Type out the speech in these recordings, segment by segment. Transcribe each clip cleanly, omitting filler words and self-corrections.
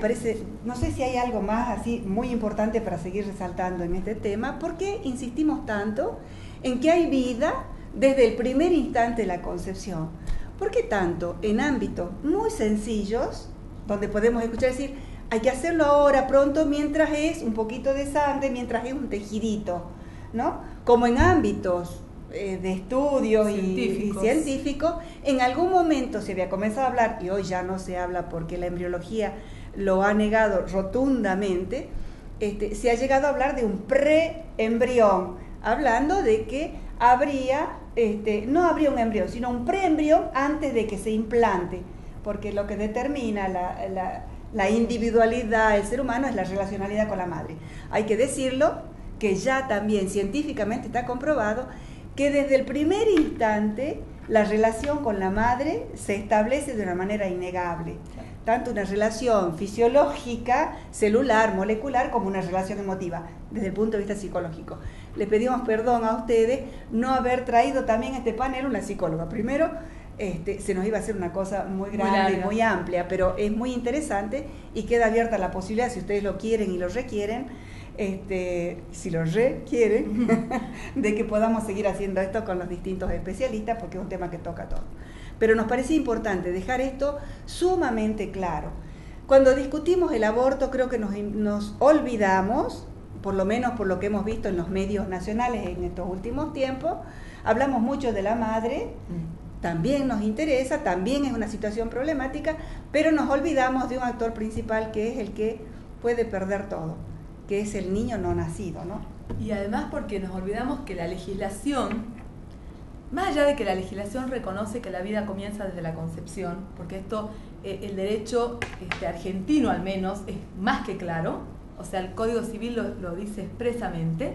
parece, no sé si hay algo más así muy importante para seguir resaltando en este tema. ¿Por qué insistimos tanto en que hay vida desde el primer instante de la concepción? ¿Por qué tanto en ámbitos muy sencillos, donde podemos escuchar decir, hay que hacerlo ahora, pronto, mientras es un poquito de sangre, mientras es un tejidito, ¿no? Como en ámbitos de estudio y científicos, en algún momento se había comenzado a hablar, y hoy ya no se habla porque la embriología lo ha negado rotundamente, se ha llegado a hablar de un preembrión, hablando de que habría, no habría un embrión, sino un preembrión antes de que se implante, porque lo que determina la individualidad del ser humano es la relacionalidad con la madre. Hay que decirlo, que ya también científicamente está comprobado que desde el primer instante la relación con la madre se establece de una manera innegable. Tanto una relación fisiológica, celular, molecular, como una relación emotiva, desde el punto de vista psicológico. Le pedimos perdón a ustedes no haber traído también a este panel una psicóloga. Primero, se nos iba a hacer una cosa muy grande y muy amplia, pero es muy interesante y queda abierta la posibilidad, si ustedes lo quieren y lo requieren, si lo requieren, de que podamos seguir haciendo esto con los distintos especialistas, porque es un tema que toca a todos. Pero nos parece importante dejar esto sumamente claro. Cuando discutimos el aborto, creo que nos olvidamos, por lo menos por lo que hemos visto en los medios nacionales en estos últimos tiempos, hablamos mucho de la madre, también nos interesa, también es una situación problemática, pero nos olvidamos de un actor principal que es el que puede perder todo, que es el niño no nacido, ¿no? Y además porque nos olvidamos que la legislación, más allá de que la legislación reconoce que la vida comienza desde la concepción, porque esto, el derecho argentino al menos, es más que claro, o sea, el Código Civil lo dice expresamente,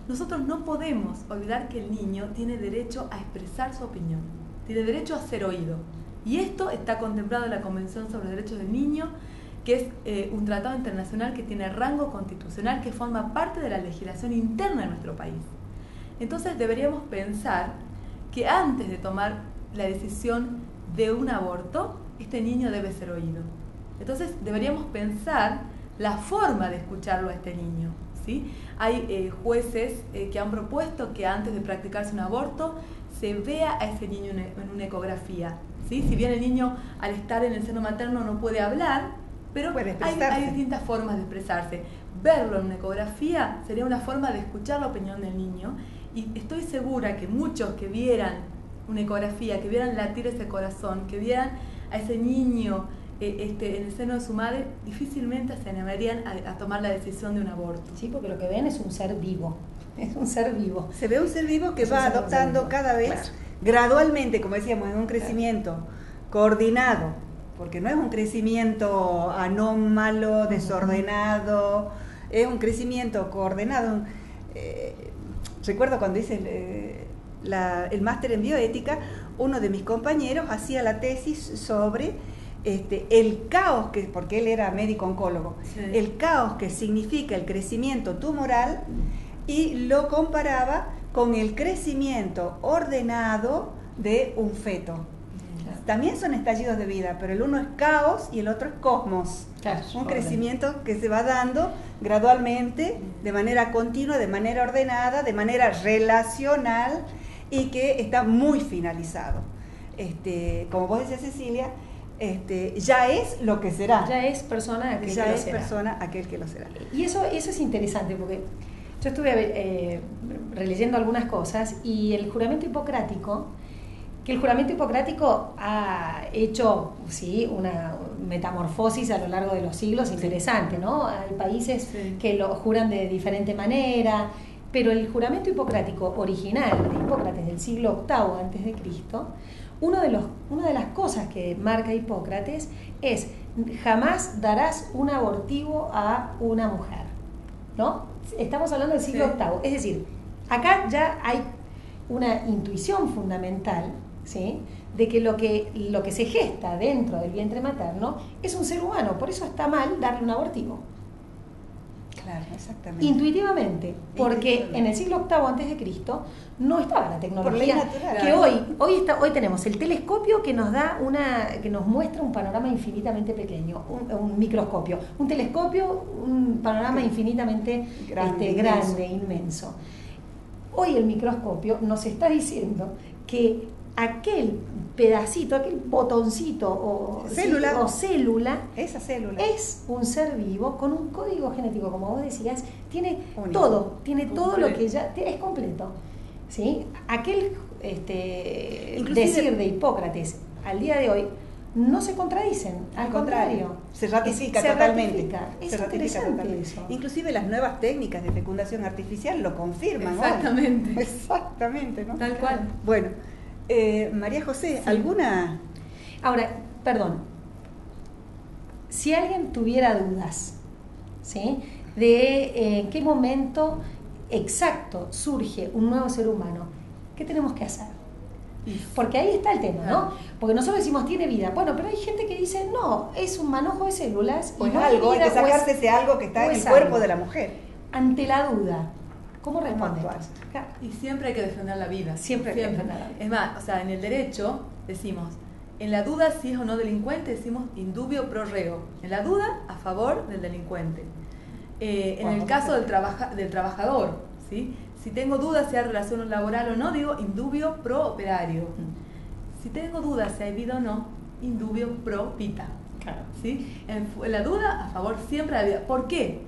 nosotros no podemos olvidar que el niño tiene derecho a expresar su opinión, tiene derecho a ser oído. Y esto está contemplado en la Convención sobre los Derechos del Niño, que es un tratado internacional que tiene rango constitucional, que forma parte de la legislación interna de nuestro país. Entonces deberíamos pensar que antes de tomar la decisión de un aborto, este niño debe ser oído. Entonces deberíamos pensar la forma de escucharlo a este niño, ¿sí? Hay jueces que han propuesto que antes de practicarse un aborto se vea a ese niño en una ecografía, ¿sí? Si bien el niño al estar en el seno materno no puede hablar, pero hay distintas formas de expresarse. Verlo en una ecografía sería una forma de escuchar la opinión del niño, y estoy segura que muchos que vieran una ecografía, que vieran latir ese corazón, que vieran a ese niño en el seno de su madre, difícilmente se animarían a tomar la decisión de un aborto. Sí, porque lo que ven es un ser vivo. Es un ser vivo. Se ve un ser vivo que va adoptando cada vez, gradualmente, como decíamos, en un crecimiento coordinado, porque no es un crecimiento anómalo, desordenado, es un crecimiento coordinado. Recuerdo cuando hice el máster en bioética, uno de mis compañeros hacía la tesis sobre el caos, porque él era médico oncólogo, el caos que significa el crecimiento tumoral, y lo comparaba con el crecimiento ordenado de un feto. También son estallidos de vida, pero el uno es caos y el otro es cosmos. Claro, un crecimiento que se va dando gradualmente, de manera continua, de manera ordenada, de manera relacional, y que está muy finalizado. Como vos decías, Cecilia, ya es lo que será. Ya es persona aquel que lo será. Ya es persona aquel que lo será. Y eso es interesante, porque yo estuve releyendo algunas cosas, y el juramento hipocrático, que el juramento hipocrático ha hecho una metamorfosis a lo largo de los siglos interesante, ¿no? Hay países que lo juran de diferente manera, pero el juramento hipocrático original de Hipócrates del siglo VIII a.C., una de las cosas que marca Hipócrates es: jamás darás un abortivo a una mujer, ¿no? Estamos hablando del siglo VIII, es decir, acá ya hay una intuición fundamental, ¿sí?, de que lo que se gesta dentro del vientre materno es un ser humano, por eso está mal darle un abortivo. Claro, exactamente. Intuitivamente, porque en el siglo VIII antes de Cristo no estaba la tecnología natural. que hoy tenemos el telescopio que nos da que nos muestra un panorama infinitamente pequeño, un microscopio, un telescopio, un panorama infinitamente grande, inmenso. Hoy el microscopio nos está diciendo que aquel pedacito, aquel botoncito o célula, esa célula es un ser vivo con un código genético, como vos decías, tiene único. todo lo que ya es completo. ¿Sí? Aquel decir de Hipócrates al día de hoy no se contradicen, al contrario, se ratifica totalmente. Es interesante eso. Inclusive las nuevas técnicas de fecundación artificial lo confirman. Exactamente. Hoy. Exactamente, ¿no? Tal cual. Bueno, María José, Sí. ¿alguna? Ahora, perdón, si alguien tuviera dudas, ¿sí? De en qué momento exacto surge un nuevo ser humano, ¿qué tenemos que hacer? Porque ahí está el tema, ¿no? Porque nosotros decimos tiene vida, bueno, pero hay gente que dice no, es un manojo de células Pues y no algo, vida, hay que sacarse ese algo que está en el cuerpo de la mujer. Ante la duda, ¿cómo respondemos? Claro. Y siempre hay que defender la vida. Siempre hay que defender la vida. Es más, o sea, en el derecho decimos, en la duda si es o no delincuente, decimos indubio pro reo. En la duda, a favor del delincuente. En el caso del trabajador, ¿sí? Si tengo dudas si hay relación laboral o no, digo indubio pro operario. Si tengo dudas si hay vida o no, indubio pro vita. Claro. ¿Sí? En la duda, a favor siempre de la vida. ¿Por qué?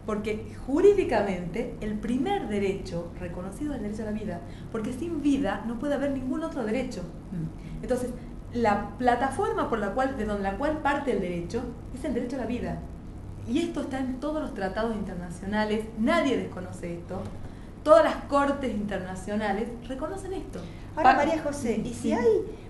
Porque jurídicamente el primer derecho reconocido es el derecho a la vida, porque sin vida no puede haber ningún otro derecho. Entonces, la plataforma de la cual parte el derecho es el derecho a la vida. Y esto está en todos los tratados internacionales, nadie desconoce esto. Todas las cortes internacionales reconocen esto. Ahora, María José, ¿y si hay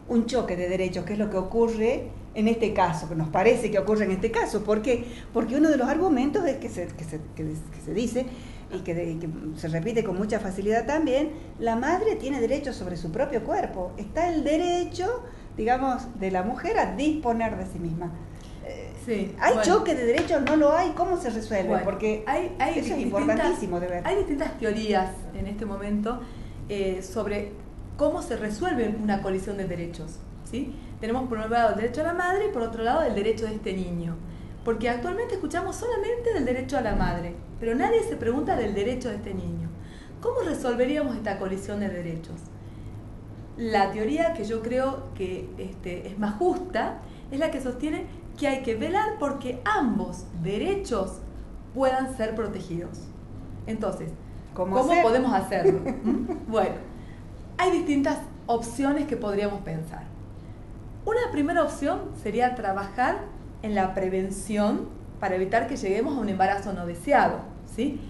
un choque de derechos, que es lo que ocurre en este caso, que nos parece que ocurre en este caso? ¿Por qué? Porque uno de los argumentos es que se dice y que se repite con mucha facilidad también, la madre tiene derecho sobre su propio cuerpo. Está el derecho, digamos, de la mujer a disponer de sí misma. Sí, ¿Hay choque de derechos? ¿No lo hay? ¿Cómo se resuelve? Bueno, porque eso es importantísimo de ver. Hay distintas teorías en este momento sobre cómo se resuelve una colisión de derechos, ¿sí? Tenemos por un lado el derecho a la madre y por otro lado el derecho de este niño. Porque actualmente escuchamos solamente del derecho a la madre, pero nadie se pregunta del derecho de este niño. ¿Cómo resolveríamos esta colisión de derechos? La teoría que yo creo que es más justa es la que sostiene que hay que velar porque ambos derechos puedan ser protegidos. Entonces, ¿cómo podemos hacerlo? Bueno, hay distintas opciones que podríamos pensar. Una primera opción sería trabajar en la prevención para evitar que lleguemos a un embarazo no deseado, ¿sí?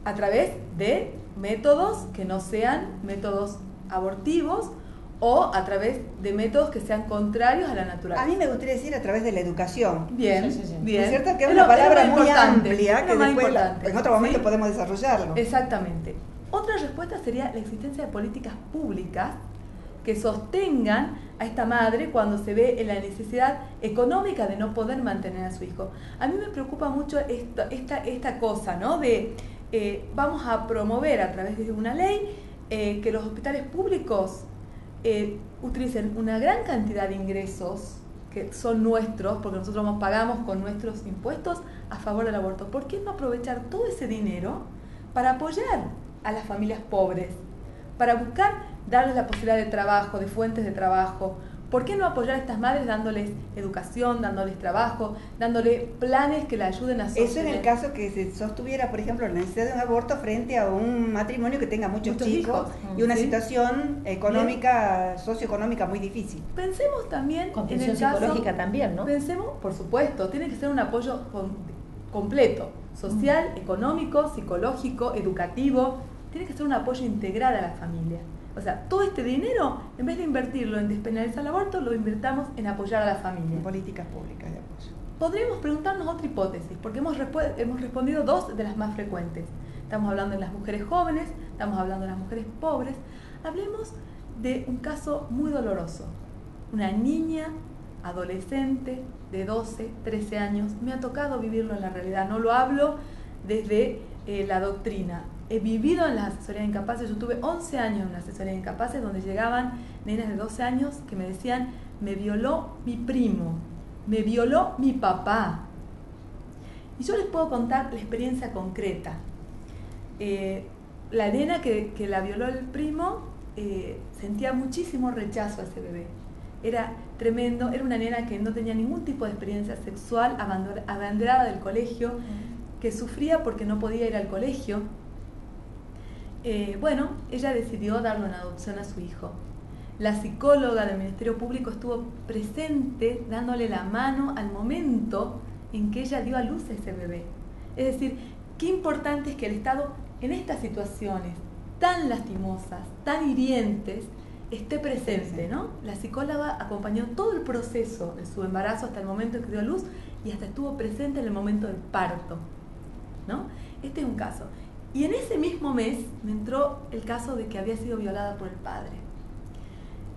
A través de métodos que no sean métodos abortivos o a través de métodos que sean contrarios a la naturaleza. A mí me gustaría decir a través de la educación. Bien, bien. Es cierto que es una palabra muy amplia que después en otro momento ¿sí? podemos desarrollarlo. Exactamente. Otra respuesta sería la existencia de políticas públicas que sostengan a esta madre cuando se ve en la necesidad económica de no poder mantener a su hijo. A mí me preocupa mucho esta cosa, ¿no? De vamos a promover a través de una ley que los hospitales públicos utilicen una gran cantidad de ingresos que son nuestros, porque nosotros nos pagamos con nuestros impuestos a favor del aborto. ¿Por qué no aprovechar todo ese dinero para apoyar a las familias pobres? Para buscar darles la posibilidad de trabajo, de fuentes de trabajo. ¿Por qué no apoyar a estas madres dándoles educación, dándoles trabajo, dándoles planes que la ayuden a sostener? Eso en el caso que se sostuviera, por ejemplo, la necesidad de un aborto frente a un matrimonio que tenga muchos chicos y una situación económica, socioeconómica muy difícil. Pensemos también Contención en el caso, psicológica también, ¿no? Pensemos, por supuesto, tiene que ser un apoyo completo, social, económico, psicológico, educativo. Tiene que ser un apoyo integral a la familia. O sea, todo este dinero, en vez de invertirlo en despenalizar el aborto, lo invertamos en apoyar a la familia. En políticas públicas de apoyo. Podríamos preguntarnos otra hipótesis, porque hemos respondido dos de las más frecuentes. Estamos hablando de las mujeres jóvenes, estamos hablando de las mujeres pobres. Hablemos de un caso muy doloroso. Una niña adolescente de 12, 13 años. Me ha tocado vivirlo en la realidad. No lo hablo desde la doctrina. He vivido en las asesorías de incapaces, yo tuve 11 años en la asesoría de incapaces donde llegaban nenas de 12 años que me decían, me violó mi primo, me violó mi papá. Y yo les puedo contar la experiencia concreta. La nena que la violó el primo sentía muchísimo rechazo a ese bebé. Era tremendo, era una nena que no tenía ningún tipo de experiencia sexual, abanderada del colegio, que sufría porque no podía ir al colegio. Bueno, ella decidió darle una adopción a su hijo. La psicóloga del Ministerio Público estuvo presente dándole la mano al momento en que ella dio a luz a ese bebé. Es decir, qué importante es que el Estado en estas situaciones tan lastimosas, tan hirientes, esté presente, ¿no? La psicóloga acompañó todo el proceso de su embarazo hasta el momento en que dio a luz y hasta estuvo presente en el momento del parto, ¿no? Este es un caso. Y en ese mismo mes me entró el caso de que había sido violada por el padre.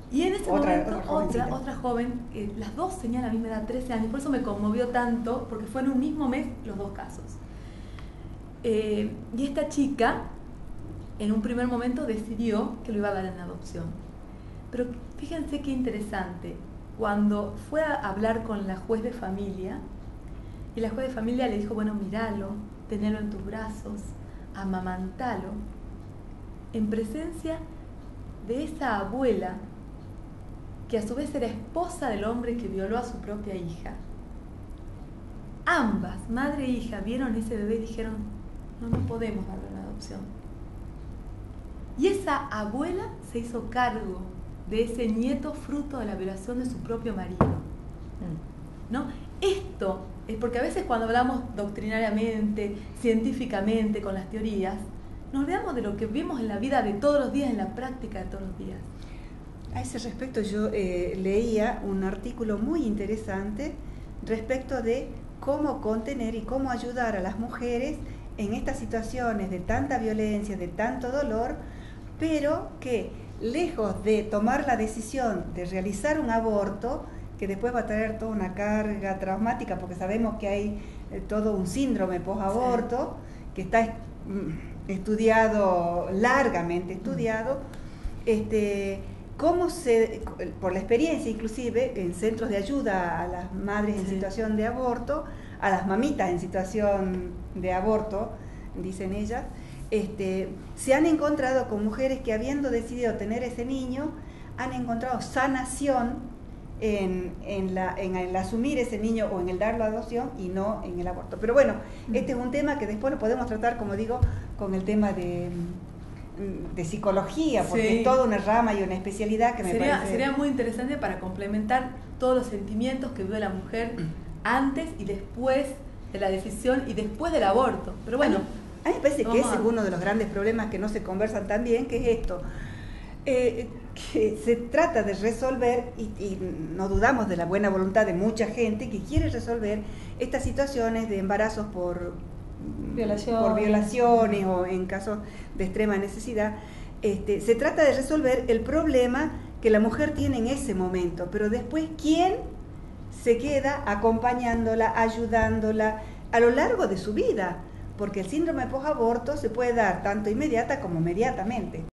Y en ese momento, otra joven, las dos tenían la misma edad, 13 años, por eso me conmovió tanto, porque fue en un mismo mes los dos casos. Y esta chica, en un primer momento, decidió que lo iba a dar en adopción. Pero fíjense qué interesante, cuando fue a hablar con la juez de familia, y la juez de familia le dijo, bueno, míralo, tenelo en tus brazos, amamantalo, en presencia de esa abuela, que a su vez era esposa del hombre que violó a su propia hija. Ambas, madre e hija, vieron ese bebé y dijeron, no podemos darle una adopción. Y esa abuela se hizo cargo de ese nieto fruto de la violación de su propio marido, ¿no? Esto es porque a veces cuando hablamos doctrinariamente, científicamente, con las teorías, nos olvidamos de lo que vimos en la vida de todos los días, en la práctica de todos los días. A ese respecto yo leía un artículo muy interesante respecto de cómo contener y cómo ayudar a las mujeres en estas situaciones de tanta violencia, de tanto dolor, pero que lejos de tomar la decisión de realizar un aborto, que después va a traer toda una carga traumática, porque sabemos que hay todo un síndrome posaborto, sí, que está estudiado, largamente estudiado, cómo por la experiencia inclusive en centros de ayuda a las madres en situación de aborto, a las mamitas en situación de aborto, dicen ellas, se han encontrado con mujeres que habiendo decidido tener ese niño, han encontrado sanación en el asumir ese niño o en el darlo a adopción y no en el aborto. Pero bueno, este es un tema que después lo podemos tratar, como digo, con el tema de psicología, porque sí, es toda una rama y una especialidad que sería muy interesante para complementar todos los sentimientos que vive la mujer antes y después de la decisión y después del aborto. Pero bueno, a mí me parece que ese es uno de los grandes problemas que no se conversan tan bien, que es esto, que se trata de resolver, y no dudamos de la buena voluntad de mucha gente que quiere resolver estas situaciones de embarazos por violaciones o en casos de extrema necesidad. Se trata de resolver el problema que la mujer tiene en ese momento, pero después, ¿quién se queda acompañándola, ayudándola a lo largo de su vida? Porque el síndrome posaborto se puede dar tanto inmediata como inmediatamente.